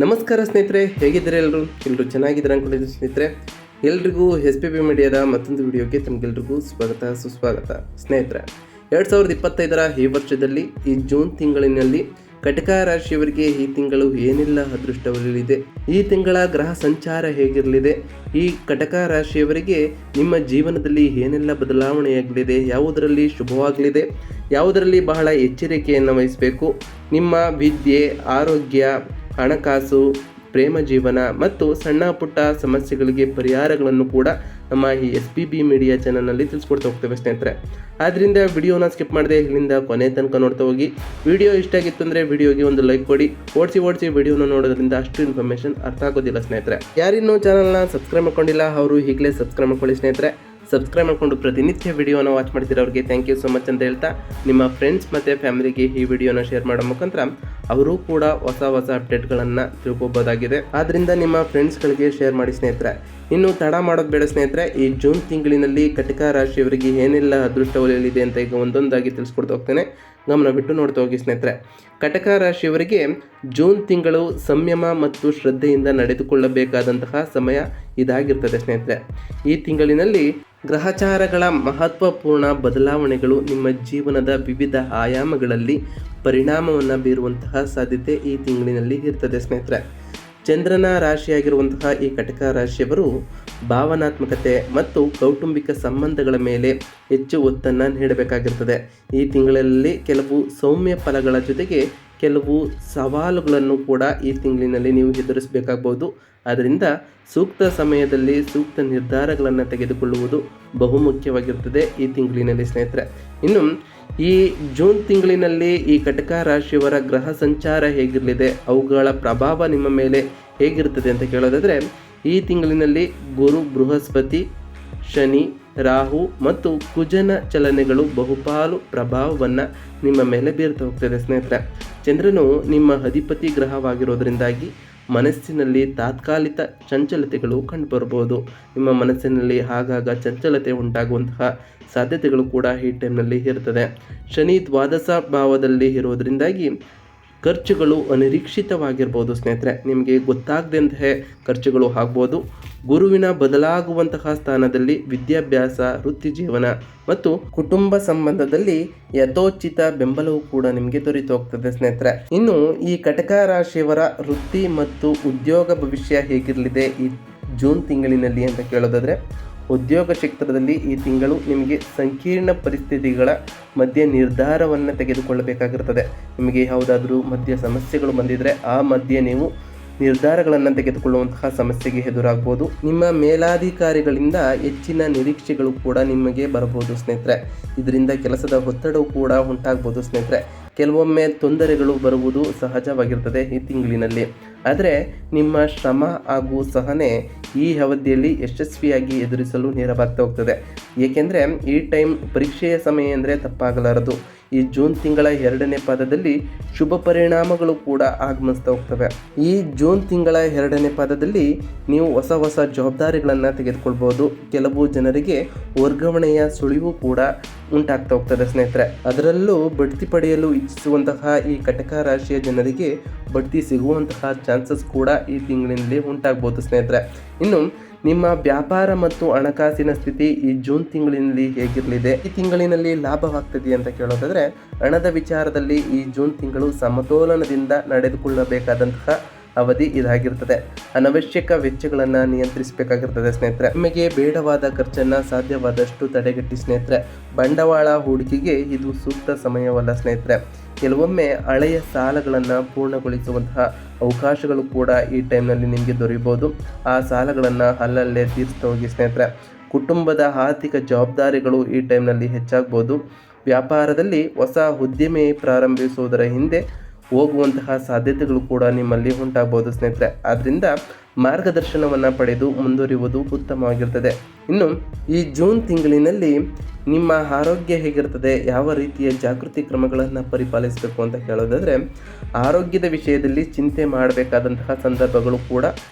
ನಮಸ್ಕಾರ ಸ್ನೇಹಿತರೆ, ಹೇಗಿದ್ದಾರೆ ಎಲ್ಲರೂ ಚೆನ್ನಾಗಿದ್ದಾರೆ ಅಂದ್ಕೊಂಡಿದ್ದೀನಿ ಸ್ನೇಹಿತರೆ. ಎಲ್ರಿಗೂ SPB ಮೀಡಿಯಾದ ಮತ್ತೊಂದು ವಿಡಿಯೋಗೆ ತಮಗೆಲ್ರಿಗೂ ಸ್ವಾಗತ ಸುಸ್ವಾಗತ. ಸ್ನೇಹಿತರೆ, 2025ರ ಈ ವರ್ಷದಲ್ಲಿ ಈ ಜೂನ್ ತಿಂಗಳಿನಲ್ಲಿ ಕಟಕ ರಾಶಿಯವರಿಗೆ ಈ ತಿಂಗಳು ಏನೆಲ್ಲ ಅದೃಷ್ಟವಿರಲಿದೆ, ಈ ತಿಂಗಳ ಗ್ರಹ ಸಂಚಾರ ಹೇಗಿರಲಿದೆ, ಈ ಕಟಕ ರಾಶಿಯವರಿಗೆ ನಿಮ್ಮ ಜೀವನದಲ್ಲಿ ಏನೆಲ್ಲ ಬದಲಾವಣೆಯಾಗಲಿದೆ, ಯಾವುದರಲ್ಲಿ ಶುಭವಾಗಲಿದೆ, ಯಾವುದರಲ್ಲಿ ಬಹಳ ಎಚ್ಚರಿಕೆಯನ್ನು ವಹಿಸಬೇಕು, ನಿಮ್ಮ ವಿದ್ಯೆ, ಆರೋಗ್ಯ, ಹಣಕಾಸು, ಪ್ರೇಮ ಜೀವನ ಮತ್ತು ಸಣ್ಣ ಪುಟ್ಟ ಸಮಸ್ಯೆಗಳಿಗೆ ಪರಿಹಾರಗಳನ್ನು ಕೂಡ ನಮ್ಮ ಈ SPB ಮೀಡಿಯಾ ಚಾನಲ್ನಲ್ಲಿ ತಿಳಿಸ್ಕೊಡ್ತಾ ಹೋಗ್ತೇವೆ ಸ್ನೇಹಿತರೆ. ಆದ್ದರಿಂದ ವಿಡಿಯೋನ ಸ್ಕಿಪ್ ಮಾಡದೆ ಇಲ್ಲಿಂದ ಕೊನೆ ತನಕ ನೋಡ್ತಾ ಹೋಗಿ. ವಿಡಿಯೋ ಇಷ್ಟ ಆಗಿತ್ತು ಅಂದರೆ ವಿಡಿಯೋಗೆ ಒಂದು ಲೈಕ್ ಕೊಡಿ. ಓಡಿಸಿ ವಿಡಿಯೋನ ನೋಡೋದ್ರಿಂದ ಅಷ್ಟು ಇನ್ಫಾರ್ಮೇಷನ್ ಅರ್ಥ ಆಗೋದಿಲ್ಲ ಸ್ನೇಹಿತರೆ. ಯಾರಿನ್ನೂ ಚಾನಲ್ನ ಸಬ್ಸ್ಕ್ರೈಬ್ ಮಾಡ್ಕೊಂಡಿಲ್ಲ ಅವರು ಈಗಲೇ ಸಬ್ಸ್ಕ್ರೈಬ್ ಮಾಡ್ಕೊಳ್ಳಿ ಸ್ನೇಹಿತರೆ. ಸಬ್ಸ್ಕ್ರೈಬ್ ಮಾಡಿಕೊಂಡು ಪ್ರತಿನಿತ್ಯ ವಿಡಿಯೋನ ವಾಚ್ ಮಾಡ್ತೀರ ಅವ್ರಿಗೆ ಥ್ಯಾಂಕ್ ಯು ಸೊ ಮಚ್ ಅಂತ ಹೇಳ್ತಾ, ನಿಮ್ಮ ಫ್ರೆಂಡ್ಸ್ ಮತ್ತು ಫ್ಯಾಮಿಲಿಗೆ ಈ ವಿಡಿಯೋನ ಶೇರ್ ಮಾಡೋ ಮುಖಾಂತರ ಅವರು ಕೂಡ ಹೊಸ ಅಪ್ಡೇಟ್ಗಳನ್ನು ತಿಳ್ಕೊಬೋದಾಗಿದೆ. ಆದ್ದರಿಂದ ನಿಮ್ಮ ಫ್ರೆಂಡ್ಸ್ಗಳಿಗೆ ಶೇರ್ ಮಾಡಿ ಸ್ನೇಹಿತರೆ. ಇನ್ನು ತಡ ಮಾಡೋದು ಬೇಡ ಸ್ನೇಹಿತರೆ. ಈ ಜೂನ್ ತಿಂಗಳಿನಲ್ಲಿ ಕಟಕ ರಾಶಿಯವರಿಗೆ ಏನೆಲ್ಲ ಅದೃಷ್ಟ ಒಲಿಯಲಿದೆ ಅಂತ ಈಗ ಒಂದೊಂದಾಗಿ ತಿಳಿಸ್ಕೊಡ್ತಾ ಹೋಗ್ತೇನೆ. ಗಮನ ಬಿಟ್ಟು ನೋಡ್ತಾ ಹೋಗಿ ಸ್ನೇಹಿತರೆ. ಕಟಕ ರಾಶಿಯವರಿಗೆ ಜೂನ್ ತಿಂಗಳು ಸಂಯಮ ಮತ್ತು ಶ್ರದ್ಧೆಯಿಂದ ನಡೆದುಕೊಳ್ಳಬೇಕಾದಂತಹ ಸಮಯ ಇದಾಗಿರ್ತದೆ ಸ್ನೇಹಿತರೆ. ಈ ತಿಂಗಳಿನಲ್ಲಿ ಗ್ರಹಚಾರಗಳ ಮಹತ್ವಪೂರ್ಣ ಬದಲಾವಣೆಗಳು ನಿಮ್ಮ ಜೀವನದ ವಿವಿಧ ಆಯಾಮಗಳಲ್ಲಿ ಪರಿಣಾಮವನ್ನು ಬೀರುವಂತಹ ಸಾಧ್ಯತೆ ಈ ತಿಂಗಳಿನಲ್ಲಿ ಇರ್ತದೆ ಸ್ನೇಹಿತರೆ. ಚಂದ್ರನ ರಾಶಿಯಾಗಿರುವಂತಹ ಈ ಕಟಕ ರಾಶಿಯವರು ಭಾವನಾತ್ಮಕತೆ ಮತ್ತು ಕೌಟುಂಬಿಕ ಸಂಬಂಧಗಳ ಮೇಲೆ ಹೆಚ್ಚು ಒತ್ತನ್ನು ನೀಡಬೇಕಾಗಿರ್ತದೆ. ಈ ತಿಂಗಳಲ್ಲಿ ಕೆಲವು ಸೌಮ್ಯ ಫಲಗಳ ಜೊತೆಗೆ ಕೆಲವು ಸವಾಲುಗಳನ್ನು ಕೂಡ ಈ ತಿಂಗಳಿನಲ್ಲಿ ನೀವು ಎದುರಿಸಬೇಕಾಗಬಹುದು. ಆದ್ದರಿಂದ ಸೂಕ್ತ ಸಮಯದಲ್ಲಿ ಸೂಕ್ತ ನಿರ್ಧಾರಗಳನ್ನು ತೆಗೆದುಕೊಳ್ಳುವುದು ಬಹುಮುಖ್ಯವಾಗಿರುತ್ತದೆ ಈ ತಿಂಗಳಿನಲ್ಲಿ ಸ್ನೇಹಿತರೆ. ಇನ್ನು ಈ ಜೂನ್ ತಿಂಗಳಿನಲ್ಲಿ ಈ ಕಟಕ ರಾಶಿಯವರ ಗ್ರಹ ಸಂಚಾರ ಹೇಗಿರಲಿದೆ, ಅವುಗಳ ಪ್ರಭಾವ ನಿಮ್ಮ ಮೇಲೆ ಹೇಗಿರ್ತದೆ ಅಂತ ಕೇಳೋದಾದರೆ, ಈ ತಿಂಗಳಿನಲ್ಲಿ ಗುರು, ಬೃಹಸ್ಪತಿ, ಶನಿ, ರಾಹು ಮತ್ತು ಕುಜನ ಚಲನೆಗಳು ಬಹುಪಾಲು ಪ್ರಭಾವವನ್ನು ನಿಮ್ಮ ಮೇಲೆ ಬೀರ್ತಾ ಹೋಗ್ತದೆ ಸ್ನೇಹಿತರೆ. ಚಂದ್ರನು ನಿಮ್ಮ ಅಧಿಪತಿ ಗ್ರಹವಾಗಿರೋದ್ರಿಂದಾಗಿ ಮನಸ್ಸಿನಲ್ಲಿ ತಾತ್ಕಾಲಿಕ ಚಂಚಲತೆಗಳು ಕಂಡುಬರಬಹುದು. ನಿಮ್ಮ ಮನಸ್ಸಿನಲ್ಲಿ ಆಗಾಗ ಚಂಚಲತೆ ಉಂಟಾಗುವಂತಹ ಸಾಧ್ಯತೆಗಳು ಕೂಡ ಈ ಟೈಮ್ನಲ್ಲಿ ಇರ್ತದೆ. ಶನಿ ದ್ವಾದಶ ಭಾವದಲ್ಲಿ ಇರೋದ್ರಿಂದಾಗಿ ಖರ್ಚುಗಳು ಅನಿರೀಕ್ಷಿತವಾಗಿರ್ಬೋದು ಸ್ನೇಹಿತರೆ. ನಿಮಗೆ ಗೊತ್ತಾಗದಂತಹ ಖರ್ಚುಗಳು ಆಗ್ಬೋದು. ಗುರುವಿನ ಬದಲಾಗುವಂತಹ ಸ್ಥಾನದಲ್ಲಿ ವಿದ್ಯಾಭ್ಯಾಸ, ವೃತ್ತಿ ಜೀವನ ಮತ್ತು ಕುಟುಂಬ ಸಂಬಂಧದಲ್ಲಿ ಯಥೋಚಿತ ಬೆಂಬಲವು ಕೂಡ ನಿಮಗೆ ದೊರೆತು ಹೋಗ್ತದೆ ಸ್ನೇಹಿತರೆ. ಇನ್ನು ಈ ಕಟಕ ರಾಶಿಯವರ ವೃತ್ತಿ ಮತ್ತು ಉದ್ಯೋಗ ಭವಿಷ್ಯ ಹೇಗಿರಲಿದೆ ಈ ಜೂನ್ ತಿಂಗಳಿನಲ್ಲಿ ಅಂತ ಕೇಳೋದಾದರೆ, ಉದ್ಯೋಗ ಕ್ಷೇತ್ರದಲ್ಲಿ ಈ ತಿಂಗಳು ನಿಮಗೆ ಸಂಕೀರ್ಣ ಪರಿಸ್ಥಿತಿಗಳ ಮಧ್ಯೆ ನಿರ್ಧಾರವನ್ನು ತೆಗೆದುಕೊಳ್ಳಬೇಕಾಗಿರ್ತದೆ. ನಿಮಗೆ ಯಾವುದಾದ್ರೂ ಮಧ್ಯೆ ಸಮಸ್ಯೆಗಳು ಬಂದಿದ್ದರೆ ಆ ಮಧ್ಯೆ ನೀವು ನಿರ್ಧಾರಗಳನ್ನು ತೆಗೆದುಕೊಳ್ಳುವಂತಹ ಸಮಸ್ಯೆಗೆ ಎದುರಾಗ್ಬೋದು. ನಿಮ್ಮ ಮೇಲಾಧಿಕಾರಿಗಳಿಂದ ಹೆಚ್ಚಿನ ನಿರೀಕ್ಷೆಗಳು ಕೂಡ ನಿಮಗೆ ಬರಬಹುದು ಸ್ನೇಹಿತರೆ. ಇದರಿಂದ ಕೆಲಸದ ಒತ್ತಡವು ಕೂಡ ಉಂಟಾಗ್ಬೋದು ಸ್ನೇಹಿತರೆ. ಕೆಲವೊಮ್ಮೆ ತೊಂದರೆಗಳು ಬರುವುದು ಸಹಜವಾಗಿರ್ತದೆ ಈ ತಿಂಗಳಿನಲ್ಲಿ. ಆದರೆ ನಿಮ್ಮ ಶ್ರಮ ಹಾಗೂ ಸಹನೆ ಈ ಅವಧಿಯಲ್ಲಿ ಯಶಸ್ವಿಯಾಗಿ ಎದುರಿಸಲು ನೆರವಾಗ್ತಾ ಹೋಗ್ತದೆ. ಏಕೆಂದರೆ ಈ ಟೈಮ್ ಪರೀಕ್ಷೆಯ ಸಮಯ ಅಂದರೆ ತಪ್ಪಾಗಲಾರದು. ಈ ಜೂನ್ ತಿಂಗಳ 2ನೇ ಪಾದದಲ್ಲಿ ಶುಭ ಪರಿಣಾಮಗಳು ಕೂಡ ಆಗಮಿಸ್ತಾ ಹೋಗ್ತವೆ. ಈ ಜೂನ್ ತಿಂಗಳ 2ನೇ ಪಾದದಲ್ಲಿ ನೀವು ಹೊಸ ಜವಾಬ್ದಾರಿಗಳನ್ನು ತೆಗೆದುಕೊಳ್ಬೋದು. ಕೆಲವು ಜನರಿಗೆ ವರ್ಗಾವಣೆಯ ಸುಳಿವು ಕೂಡ ಉಂಟಾಗ್ತಾ ಹೋಗ್ತದೆ ಸ್ನೇಹಿತರೆ. ಅದರಲ್ಲೂ ಬಡ್ತಿ ಪಡೆಯಲು ಇಚ್ಛಿಸುವಂತಹ ಈ ಕಟಕ ರಾಶಿಯ ಜನರಿಗೆ ಬಡ್ತಿ ಸಿಗುವಂತಹ ಚಾನ್ಸಸ್ ಕೂಡ ಈ ತಿಂಗಳಿನಲ್ಲಿ ಉಂಟಾಗ್ಬೋದು ಸ್ನೇಹಿತರೆ. ಇನ್ನು ನಿಮ್ಮ ವ್ಯಾಪಾರ ಮತ್ತು ಹಣಕಾಸಿನ ಸ್ಥಿತಿ ಈ ಜೂನ್ ತಿಂಗಳಿನಲ್ಲಿ ಹೇಗಿರಲಿದೆ, ಈ ತಿಂಗಳಿನಲ್ಲಿ ಲಾಭವಾಗ್ತದೆ ಅಂತ ಕೇಳೋದಾದರೆ, ಹಣದ ವಿಚಾರದಲ್ಲಿ ಈ ಜೂನ್ ತಿಂಗಳು ಸಮತೋಲನದಿಂದ ನಡೆದುಕೊಳ್ಳಬೇಕಾದಂತಹ ಅವಧಿ ಇದಾಗಿರ್ತದೆ. ಅನವಶ್ಯಕ ವೆಚ್ಚಗಳನ್ನು ನಿಯಂತ್ರಿಸಬೇಕಾಗಿರ್ತದೆ ಸ್ನೇಹಿತರೆ. ನಿಮಗೆ ಬೇಡವಾದ ಖರ್ಚನ್ನು ಸಾಧ್ಯವಾದಷ್ಟು ತಡೆಗಟ್ಟಿ ಸ್ನೇಹಿತರೆ. ಬಂಡವಾಳ ಹೂಡಿಕೆಗೆ ಇದು ಸೂಕ್ತ ಸಮಯವಲ್ಲ ಸ್ನೇಹಿತರೆ. ಕೆಲವೊಮ್ಮೆ ಹಳೆಯ ಸಾಲಗಳನ್ನು ಪೂರ್ಣಗೊಳಿಸುವಂತಹ ಅವಕಾಶಗಳು ಕೂಡ ಈ ಟೈಮ್ನಲ್ಲಿ ನಿಮಗೆ ದೊರೆಯಬಹುದು. ಆ ಸಾಲಗಳನ್ನು ಅಲ್ಲಲ್ಲೇ ತೀರಿಸ್ತಾ ಹೋಗಿ ಸ್ನೇಹಿತರೆ. ಕುಟುಂಬದ ಆರ್ಥಿಕ ಜವಾಬ್ದಾರಿಗಳು ಈ ಟೈಮ್ನಲ್ಲಿ ಹೆಚ್ಚಾಗ್ಬೋದು. ವ್ಯಾಪಾರದಲ್ಲಿ ಹೊಸ ಉದ್ಯಮಿ ಪ್ರಾರಂಭಿಸುವುದರ ಹಿಂದೆ ಹೋಗುವಂತಹ ಸಾಧ್ಯತೆಗಳು ಕೂಡ ನಿಮ್ಮಲ್ಲಿ ಉಂಟಾಗಬಹುದು ಸ್ನೇಹಿತರೆ. ಆದ್ದರಿಂದ ಮಾರ್ಗದರ್ಶನವನ್ನು ಪಡೆದು ಮುಂದುವರಿಯುವುದು ಉತ್ತಮವಾಗಿರ್ತದೆ. ಇನ್ನು ಈ ಜೂನ್ ತಿಂಗಳಿನಲ್ಲಿ ನಿಮ್ಮ ಆರೋಗ್ಯ ಹೇಗಿರ್ತದೆ, ಯಾವ ರೀತಿಯ ಜಾಗೃತಿ ಕ್ರಮಗಳನ್ನು ಪರಿಪಾಲಿಸಬೇಕು ಅಂತ ಹೇಳೋದಾದರೆ, ಆರೋಗ್ಯದ ವಿಷಯದಲ್ಲಿ ಚಿಂತೆ ಮಾಡಬೇಕಾದಂತಹ ಸಂದರ್ಭಗಳು ಕೂಡ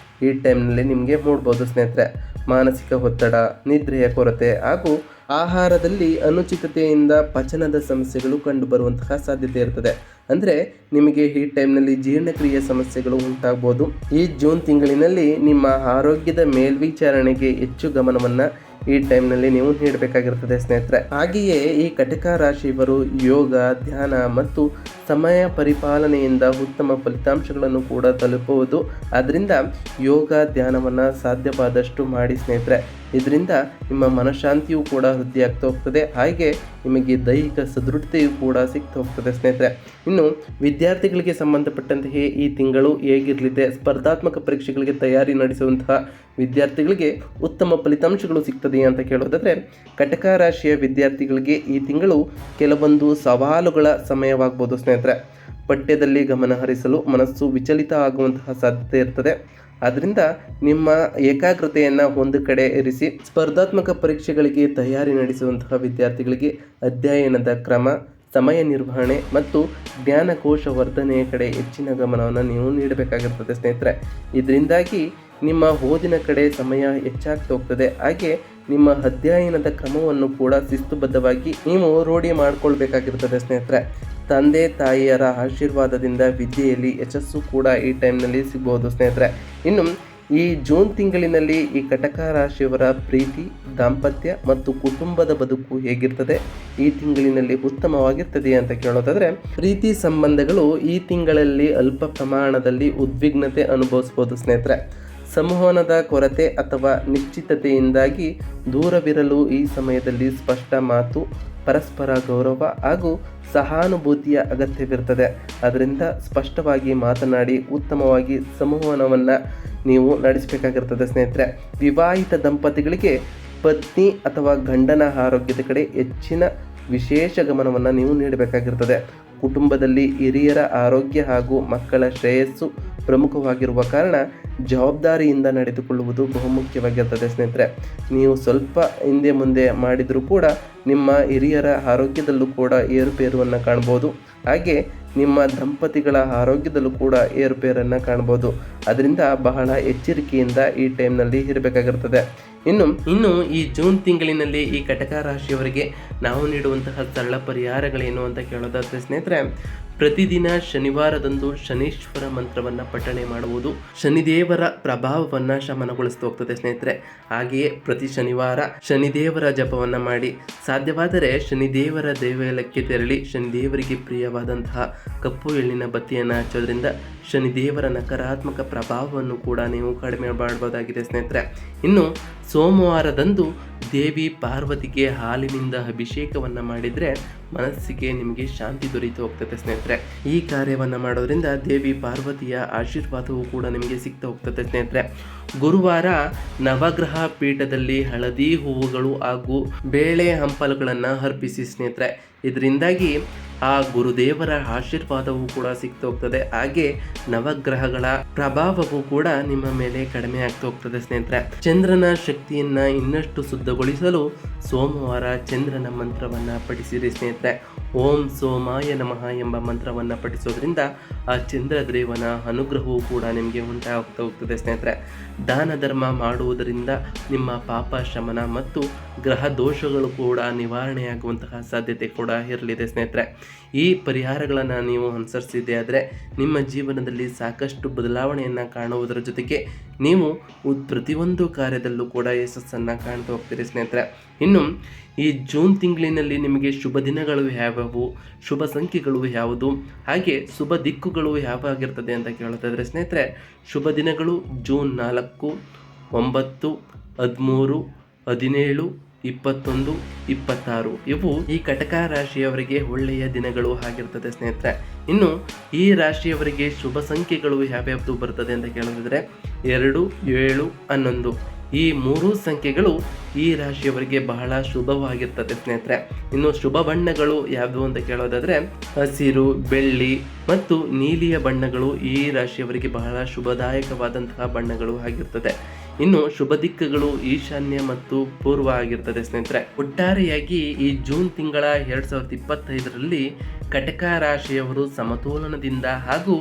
ಈ ಟೈಮ್ನಲ್ಲಿ ನಿಮಗೆ ಮೂಡ್ಬೋದು ಸ್ನೇಹಿತರೆ. ಮಾನಸಿಕ ಒತ್ತಡ, ನಿದ್ರೆಯ ಕೊರತೆ ಹಾಗೂ ಆಹಾರದಲ್ಲಿ ಅನುಚಿತತೆಯಿಂದ ಪಚನದ ಸಮಸ್ಯೆಗಳು ಕಂಡುಬರುವಂತಹ ಸಾಧ್ಯತೆ ಇರ್ತದೆ. ಅಂದರೆ ನಿಮಗೆ ಈ ಟೈಮ್ನಲ್ಲಿ ಜೀರ್ಣಕ್ರಿಯೆ ಸಮಸ್ಯೆಗಳು ಉಂಟಾಗ್ಬೋದು. ಈ ಜೂನ್ ತಿಂಗಳಿನಲ್ಲಿ ನಿಮ್ಮ ಆರೋಗ್ಯದ ಮೇಲ್ವಿಚಾರಣೆಗೆ ಹೆಚ್ಚು ಗಮನವನ್ನು ಈ ಟೈಮ್ನಲ್ಲಿ ನೀವು ನೀಡಬೇಕಾಗಿರ್ತದೆ ಸ್ನೇಹಿತರೆ. ಹಾಗೆಯೇ ಈ ಕಟಕ ರಾಶಿಯವರು ಯೋಗ, ಧ್ಯಾನ ಮತ್ತು ಸಮಯ ಪರಿಪಾಲನೆಯಿಂದ ಉತ್ತಮ ಫಲಿತಾಂಶಗಳನ್ನು ಕೂಡ ತಲುಪುವುದು. ಆದ್ದರಿಂದ ಯೋಗ, ಧ್ಯಾನವನ್ನು ಸಾಧ್ಯವಾದಷ್ಟು ಮಾಡಿ ಸ್ನೇಹಿತರೆ. ಇದರಿಂದ ನಿಮ್ಮ ಮನಃಶಾಂತಿಯೂ ಕೂಡ ವೃದ್ಧಿಯಾಗ್ತಾ ಹೋಗ್ತದೆ, ಹಾಗೆ ನಿಮಗೆ ದೈಹಿಕ ಸದೃಢತೆಯೂ ಕೂಡ ಸಿಗ್ತಾ ಹೋಗ್ತದೆ ಸ್ನೇಹಿತರೆ. ಇನ್ನು ವಿದ್ಯಾರ್ಥಿಗಳಿಗೆ ಸಂಬಂಧಪಟ್ಟಂತೆ ಈ ತಿಂಗಳು ಹೇಗಿರಲಿದೆ, ಸ್ಪರ್ಧಾತ್ಮಕ ಪರೀಕ್ಷೆಗಳಿಗೆ ತಯಾರಿ ನಡೆಸುವಂತಹ ವಿದ್ಯಾರ್ಥಿಗಳಿಗೆ ಉತ್ತಮ ಫಲಿತಾಂಶಗಳು ಸಿಗ್ತದೆ ಅಂತ ಕೇಳೋದಾದರೆ, ಕಟಕ ರಾಶಿಯ ವಿದ್ಯಾರ್ಥಿಗಳಿಗೆ ಈ ತಿಂಗಳು ಕೆಲವೊಂದು ಸವಾಲುಗಳ ಸಮಯವಾಗ್ಬೋದು ಸ್ನೇಹಿತರೆ. ಪಠ್ಯದಲ್ಲಿ ಗಮನ ಹರಿಸಲು ಮನಸ್ಸು ವಿಚಲಿತ ಆಗುವಂತಹ ಸಾಧ್ಯತೆ ಇರ್ತದೆ. ಆದ್ದರಿಂದ ನಿಮ್ಮ ಏಕಾಗ್ರತೆಯನ್ನು ಒಂದು ಕಡೆ ಇರಿಸಿ. ಸ್ಪರ್ಧಾತ್ಮಕ ಪರೀಕ್ಷೆಗಳಿಗೆ ತಯಾರಿ ನಡೆಸುವಂತಹ ವಿದ್ಯಾರ್ಥಿಗಳಿಗೆ ಅಧ್ಯಯನದ ಕ್ರಮ, ಸಮಯ ನಿರ್ವಹಣೆ ಮತ್ತು ಜ್ಞಾನಕೋಶ ವರ್ಧನೆಯ ಕಡೆ ಹೆಚ್ಚಿನ ಗಮನವನ್ನು ನೀವು ನೀಡಬೇಕಾಗಿರ್ತದೆ ಸ್ನೇಹಿತರೆ. ಇದರಿಂದಾಗಿ ನಿಮ್ಮ ಓದಿನ ಕಡೆ ಸಮಯ ಹೆಚ್ಚಾಗ್ತಾ ಹೋಗ್ತದೆ, ಹಾಗೆ ನಿಮ್ಮ ಅಧ್ಯಯನದ ಕ್ರಮವನ್ನು ಕೂಡ ಶಿಸ್ತುಬದ್ಧವಾಗಿ ನೀವು ರೂಢಿ ಮಾಡಿಕೊಳ್ಬೇಕಾಗಿರ್ತದೆ ಸ್ನೇಹಿತರೆ. ತಂದೆ ತಾಯಿಯರ ಆಶೀರ್ವಾದದಿಂದ ವಿದ್ಯೆಯಲ್ಲಿ ಯಶಸ್ಸು ಕೂಡ ಈ ಟೈಮ್ನಲ್ಲಿ ಸಿಗ್ಬೋದು ಸ್ನೇಹಿತರೆ. ಇನ್ನು ಈ ಜೂನ್ ತಿಂಗಳಿನಲ್ಲಿ ಈ ಕಟಕ ರಾಶಿಯವರ ಪ್ರೀತಿ, ದಾಂಪತ್ಯ ಮತ್ತು ಕುಟುಂಬದ ಬದುಕು ಹೇಗಿರ್ತದೆ, ಈ ತಿಂಗಳಿನಲ್ಲಿ ಉತ್ತಮವಾಗಿರ್ತದೆ ಅಂತ ಕೇಳೋದಾದರೆ, ಪ್ರೀತಿ ಸಂಬಂಧಗಳು ಈ ತಿಂಗಳಲ್ಲಿ ಅಲ್ಪ ಪ್ರಮಾಣದಲ್ಲಿ ಉದ್ವಿಗ್ನತೆ ಅನುಭವಿಸ್ಬೋದು ಸ್ನೇಹಿತರೆ. ಸಂವಹನದ ಕೊರತೆ ಅಥವಾ ನಿಶ್ಚಿತತೆಯಿಂದಾಗಿ ದೂರವಿರಲು ಈ ಸಮಯದಲ್ಲಿ ಸ್ಪಷ್ಟ ಮಾತು, ಪರಸ್ಪರ ಗೌರವ ಹಾಗೂ ಸಹಾನುಭೂತಿಯ ಅಗತ್ಯವಿರ್ತದೆ. ಅದರಿಂದ ಸ್ಪಷ್ಟವಾಗಿ ಮಾತನಾಡಿ ಉತ್ತಮವಾಗಿ ಸಂವಹನವನ್ನು ನೀವು ನಡೆಸಬೇಕಾಗಿರ್ತದೆ ಸ್ನೇಹಿತರೆ. ವಿವಾಹಿತ ದಂಪತಿಗಳಿಗೆ ಪತ್ನಿ ಅಥವಾ ಗಂಡನ ಆರೋಗ್ಯದ ಕಡೆ ಹೆಚ್ಚಿನ ವಿಶೇಷ ಗಮನವನ್ನು ನೀವು ನೀಡಬೇಕಾಗಿರ್ತದೆ. ಕುಟುಂಬದಲ್ಲಿ ಹಿರಿಯರ ಆರೋಗ್ಯ ಹಾಗೂ ಮಕ್ಕಳ ಶ್ರೇಯಸ್ಸು ಪ್ರಮುಖವಾಗಿರುವ ಕಾರಣ ಜವಾಬ್ದಾರಿಯಿಂದ ನಡೆದುಕೊಳ್ಳುವುದು ಬಹುಮುಖ್ಯವಾಗಿರ್ತದೆ ಸ್ನೇಹಿತರೆ. ನೀವು ಸ್ವಲ್ಪ ಹಿಂದೆ ಮುಂದೆ ಮಾಡಿದರೂ ಕೂಡ ನಿಮ್ಮ ಹಿರಿಯರ ಆರೋಗ್ಯದಲ್ಲೂ ಕೂಡ ಏರುಪೇರುವನ್ನು ಕಾಣ್ಬೋದು, ಹಾಗೆ ನಿಮ್ಮ ದಂಪತಿಗಳ ಆರೋಗ್ಯದಲ್ಲೂ ಕೂಡ ಏರುಪೇರನ್ನು ಕಾಣ್ಬೋದು. ಅದರಿಂದ ಬಹಳ ಎಚ್ಚರಿಕೆಯಿಂದ ಈ ಟೈಮ್ನಲ್ಲಿ ಇರಬೇಕಾಗಿರ್ತದೆ. ಇನ್ನು ಈ ಜೂನ್ ತಿಂಗಳಿನಲ್ಲಿ ಈ ಕಟಕ ರಾಶಿಯವರಿಗೆ ನಾವು ನೀಡುವಂತಹ ಸರಳ ಪರಿಹಾರಗಳೇನು ಅಂತ ಕೇಳೋದಾದ್ರೆ ಸ್ನೇಹಿತರೆ, ಪ್ರತಿದಿನ ಶನಿವಾರದಂದು ಶನೀಶ್ವರ ಮಂತ್ರವನ್ನು ಪಠಣೆ ಮಾಡುವುದು ಶನಿದೇವರ ಪ್ರಭಾವವನ್ನು ಶಮನಗೊಳಿಸ್ತಾ ಹೋಗ್ತದೆ ಸ್ನೇಹಿತರೆ. ಹಾಗೆಯೇ ಪ್ರತಿ ಶನಿವಾರ ಶನಿದೇವರ ಜಪವನ್ನು ಮಾಡಿ, ಸಾಧ್ಯವಾದರೆ ಶನಿದೇವರ ದೇವಾಲಯಕ್ಕೆ ತೆರಳಿ ಶನಿದೇವರಿಗೆ ಪ್ರಿಯವಾದಂತಹ ಕಪ್ಪು ಎಳ್ಳಿನ ಬತ್ತಿಯನ್ನು ಹಚ್ಚೋದ್ರಿಂದ ಶನಿದೇವರ ನಕಾರಾತ್ಮಕ ಪ್ರಭಾವವನ್ನು ಕೂಡ ನೀವು ಕಡಿಮೆ ಮಾಡಬಹುದಾಗಿದೆ ಸ್ನೇಹಿತರೆ. ಇನ್ನು ಸೋಮವಾರದಂದು ದೇವಿ ಪಾರ್ವತಿಗೆ ಹಾಲಿನಿಂದ ಅಭಿಷೇಕವನ್ನು ಮಾಡಿದರೆ ಮನಸ್ಸಿಗೆ ನಿಮಗೆ ಶಾಂತಿ ದೊರೆತು ಹೋಗ್ತದೆ ಸ್ನೇಹಿತರೆ. ಈ ಕಾರ್ಯವನ್ನು ಮಾಡೋದ್ರಿಂದ ದೇವಿ ಪಾರ್ವತಿಯ ಆಶೀರ್ವಾದವೂ ಕೂಡ ನಿಮಗೆ ಸಿಗ್ತಾ ಹೋಗ್ತದೆ ಸ್ನೇಹಿತರೆ. ಗುರುವಾರ ನವಗ್ರಹ ಪೀಠದಲ್ಲಿ ಹಳದಿ ಹೂವುಗಳು ಹಾಗೂ ಬೇಳೆ ಹಂಪಲುಗಳನ್ನು ಅರ್ಪಿಸಿ ಸ್ನೇಹಿತರೆ. ಇದರಿಂದಾಗಿ ಆ ಗುರುದೇವರ ಆಶೀರ್ವಾದವೂ ಕೂಡ ಸಿಗ್ತಾ ಹೋಗ್ತದೆ, ಹಾಗೆ ನವಗ್ರಹಗಳ ಪ್ರಭಾವವೂ ಕೂಡ ನಿಮ್ಮ ಮೇಲೆ ಕಡಿಮೆ ಆಗ್ತಾ ಹೋಗ್ತದೆ ಸ್ನೇಹಿತರೆ. ಚಂದ್ರನ ಶಕ್ತಿಯನ್ನ ಇನ್ನಷ್ಟು ಶುದ್ಧಗೊಳಿಸಲು ಸೋಮವಾರ ಚಂದ್ರನ ಮಂತ್ರವನ್ನು ಪಠಿಸಿರಿ ಸ್ನೇಹಿತರೆ. ಓಂ ಸೋಮಾಯ ನಮಃ ಎಂಬ ಮಂತ್ರವನ್ನು ಪಠಿಸೋದ್ರಿಂದ ಆ ಚಂದ್ರದೇವನ ಅನುಗ್ರಹವೂ ಕೂಡ ನಿಮಗೆ ಉಂಟಾಗ್ತಾ ಹೋಗ್ತದೆ ಸ್ನೇಹಿತರೆ. ದಾನ ಧರ್ಮ ಮಾಡುವುದರಿಂದ ನಿಮ್ಮ ಪಾಪ ಶಮನ ಮತ್ತು ಗ್ರಹ ದೋಷಗಳು ಕೂಡ ನಿವಾರಣೆಯಾಗುವಂತಹ ಸಾಧ್ಯತೆ ಕೂಡ ಇರಲಿದೆ ಸ್ನೇಹಿತರೆ. ಈ ಪರಿಹಾರಗಳನ್ನು ನೀವು ಅನುಸರಿಸಿದೆ ಆದರೆ ನಿಮ್ಮ ಜೀವನದಲ್ಲಿ ಸಾಕಷ್ಟು ಬದಲಾವಣೆಯನ್ನು ಕಾಣುವುದರ ಜೊತೆಗೆ ನೀವು ಪ್ರತಿಯೊಂದು ಕಾರ್ಯದಲ್ಲೂ ಕೂಡ ಯಶಸ್ಸನ್ನು ಕಾಣ್ತಾ ಹೋಗ್ತೀರಿ ಸ್ನೇಹಿತರೆ. ಇನ್ನು ಈ ಜೂನ್ ತಿಂಗಳಿನಲ್ಲಿ ನಿಮಗೆ ಶುಭ ದಿನಗಳು ಯಾವ್ಯಾವು, ಶುಭ ಸಂಖ್ಯೆಗಳು ಯಾವುದು, ಹಾಗೆ ಶುಭ ದಿಕ್ಕುಗಳು ಯಾವಾಗಿರ್ತದೆ ಅಂತ ಕೇಳೋದಾದರೆ ಸ್ನೇಹಿತರೆ, ಶುಭ ದಿನಗಳು ಜೂನ್ 4, 9, 13, 17, 21, 26 ಇವು ಈ ಕಟಕ ರಾಶಿಯವರಿಗೆ ಒಳ್ಳೆಯ ದಿನಗಳು ಆಗಿರ್ತದೆ ಸ್ನೇಹಿತರೆ. ಇನ್ನು ಈ ರಾಶಿಯವರಿಗೆ ಶುಭ ಸಂಖ್ಯೆಗಳು ಯಾವ್ಯಾವುದು ಬರ್ತದೆ ಅಂತ ಕೇಳೋದಾದರೆ 2, 7, 11 ಈ 3 ಸಂಖ್ಯೆಗಳು ಈ ರಾಶಿಯವರಿಗೆ ಬಹಳ ಶುಭವಾಗಿರ್ತದೆ ಸ್ನೇಹಿತರೆ. ಇನ್ನು ಶುಭ ಬಣ್ಣಗಳು ಯಾವುದು ಅಂತ ಕೇಳೋದಾದರೆ ಹಸಿರು, ಬೆಳ್ಳಿ ಮತ್ತು ನೀಲಿಯ ಬಣ್ಣಗಳು ಈ ರಾಶಿಯವರಿಗೆ ಬಹಳ ಶುಭದಾಯಕವಾದಂತಹ ಬಣ್ಣಗಳು ಆಗಿರ್ತದೆ. ಇನ್ನು ಶುಭ ದಿಕ್ಕುಗಳು ಈಶಾನ್ಯ ಮತ್ತು ಪೂರ್ವ ಆಗಿರ್ತದೆ ಸ್ನೇಹಿತರೆ. ಒಟ್ಟಾರೆಯಾಗಿ ಈ ಜೂನ್ ತಿಂಗಳ 2025ರಲ್ಲಿ ಕಟಕ ರಾಶಿಯವರು ಸಮತೋಲನದಿಂದ ಹಾಗೂ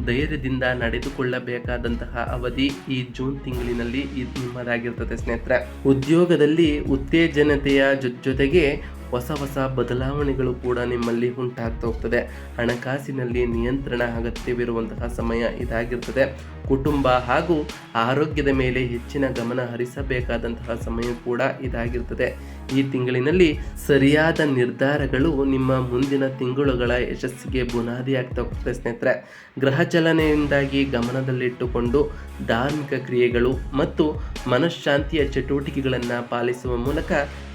ಧೈರ್ಯದಿಂದ ನಡೆದುಕೊಳ್ಳಬೇಕಾದಂತಹ ಅವಧಿ ಈ ಜೂನ್ ತಿಂಗಳಿನಲ್ಲಿ ನಿಮ್ಮದಾಗಿರ್ತದೆ ಸ್ನೇಹಿತರೆ. ಉದ್ಯೋಗದಲ್ಲಿ ಉತ್ತೇಜನತೆಯ ಜೊತೆಗೆ ಹೊಸ ಹೊಸ ಬದಲಾವಣೆಗಳು ಕೂಡ ನಿಮ್ಮಲ್ಲಿ ಉಂಟಾಗ್ತಾ ಹೋಗ್ತದೆ. ಹಣಕಾಸಿನಲ್ಲಿ ನಿಯಂತ್ರಣ ಅಗತ್ಯವಿರುವಂತಹ ಸಮಯ ಇದಾಗಿರ್ತದೆ. ಕುಟುಂಬ ಹಾಗೂ ಆರೋಗ್ಯದ ಮೇಲೆ ಹೆಚ್ಚಿನ ಗಮನ ಹರಿಸಬೇಕಾದಂತಹ ಸಮಯ ಕೂಡ ಇದಾಗಿರ್ತದೆ. ಈ ತಿಂಗಳಿನಲ್ಲಿ ಸರಿಯಾದ ನಿರ್ಧಾರಗಳು ನಿಮ್ಮ ಮುಂದಿನ ತಿಂಗಳುಗಳ ಯಶಸ್ಸಿಗೆ ಬುನಾದಿ ಆಗ್ತಾ ಹೋಗ್ತದೆ ಸ್ನೇಹಿತರೆ. ಗ್ರಹ ಚಲನೆಯಿಂದಾಗಿ ಗಮನದಲ್ಲಿಟ್ಟುಕೊಂಡು ಧಾರ್ಮಿಕ ಕ್ರಿಯೆಗಳು ಮತ್ತು ಮನಃಶಾಂತಿಯ ಚಟುವಟಿಕೆಗಳನ್ನು ಪಾಲಿಸುವ ಮೂಲಕ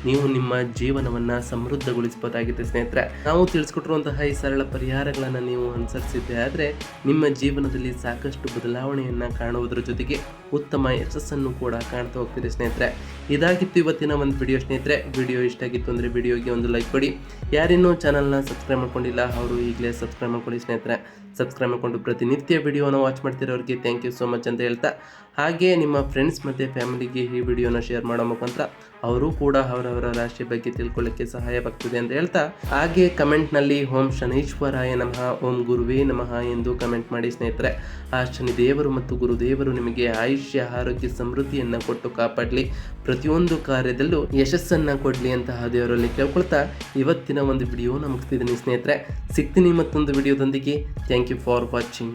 ನೀವು ನಿಮ್ಮ ಜೀವನವನ್ನು ಸಮೃದ್ಧಗೊಳಿಸಬಹುದಾಗಿದೆ ಸ್ನೇಹಿತರೆ. ನಾವು ತಿಳಿಸ್ಕೊಟ್ಟಿರುವಂತಹ ಈ ಸರಳ ಪರಿಹಾರಗಳನ್ನು ನೀವು ಅನುಸರಿಸಿದ್ದೆ ಆದರೆ ನಿಮ್ಮ ಜೀವನದಲ್ಲಿ ಸಾಕಷ್ಟು ಬದಲಾವಣೆಯನ್ನು ಕಾಣುವುದರ ಜೊತೆಗೆ ಉತ್ತಮ ಯಶಸ್ಸನ್ನು ಕೂಡ ಕಾಣ್ತಾ ಹೋಗ್ತಿದೆ ಸ್ನೇಹಿತರೆ. ಇದಾಗಿತ್ತು ಇವತ್ತಿನ ಒಂದು ವಿಡಿಯೋ ಸ್ನೇಹಿತರೆ. ವಿಡಿಯೋ ಇಷ್ಟ ಆಗಿತ್ತು ಅಂದರೆ ವಿಡಿಯೋಗೆ ಒಂದು ಲೈಕ್ ಕೊಡಿ. ಯಾರಿನ್ನೂ ಚಾನಲ್ನ ಸಬ್ಸ್ಕ್ರೈಬ್ ಮಾಡ್ಕೊಂಡಿಲ್ಲ ಅವರು ಈಗಲೇ ಸಬ್ಸ್ಕ್ರೈಬ್ ಮಾಡ್ಕೊಳ್ಳಿ ಸ್ನೇಹಿತರೆ. ಸಬ್ಸ್ಕ್ರೈಬ್ ಮಾಡಿಕೊಂಡು ಪ್ರತಿನಿತ್ಯ ವಿಡಿಯೋನ ವಾಚ್ ಮಾಡ್ತಿರೋರಿಗೆ ಥ್ಯಾಂಕ್ ಯು ಸೋ ಮಚ್ ಅಂತ ಹೇಳ್ತಾ, ಹಾಗೆ ನಿಮ್ಮ ಫ್ರೆಂಡ್ಸ್ ಮತ್ತು ಫ್ಯಾಮಿಲಿಗೆ ಈ ವಿಡಿಯೋನ ಶೇರ್ ಮಾಡೋ ಮುಖಾಂತರ ಅವರು ಕೂಡ ಅವರವರ ರಾಶಿ ಬಗ್ಗೆ ತಿಳ್ಕೊಳ್ಳೋಕ್ಕೆ ಸಹಾಯವಾಗ್ತದೆ ಅಂತ ಹೇಳ್ತಾ, ಹಾಗೆ ಕಮೆಂಟ್ನಲ್ಲಿ ಓಂ ಶನೀಶ್ವರಾಯ ನಮಃ, ಓಂ ಗುರುವೇ ನಮಃ ಎಂದು ಕಮೆಂಟ್ ಮಾಡಿ ಸ್ನೇಹಿತರೆ. ಆ ಶನಿದೇವರು ಮತ್ತು ಗುರುದೇವರು ನಿಮಗೆ ಆಯುಷ್ಯ ಆರೋಗ್ಯ ಸಮೃದ್ಧಿಯನ್ನು ಕೊಟ್ಟು ಕಾಪಾಡಲಿ, ಪ್ರತಿಯೊಂದು ಕಾರ್ಯದಲ್ಲೂ ಯಶಸ್ಸನ್ನು ಕೊಡಲಿ ಅಂತ ದೇವರಲ್ಲಿ ಕೇಳ್ಕೊಳ್ತಾ ಇವತ್ತಿನ ಒಂದು ವಿಡಿಯೋನ ಮುಗಿಸ್ತಿದ್ದೀನಿ ಸ್ನೇಹಿತರೆ. ಸಿಗ್ತೀನಿ ಮತ್ತೊಂದು ವಿಡಿಯೋದೊಂದಿಗೆ. Thank you for watching.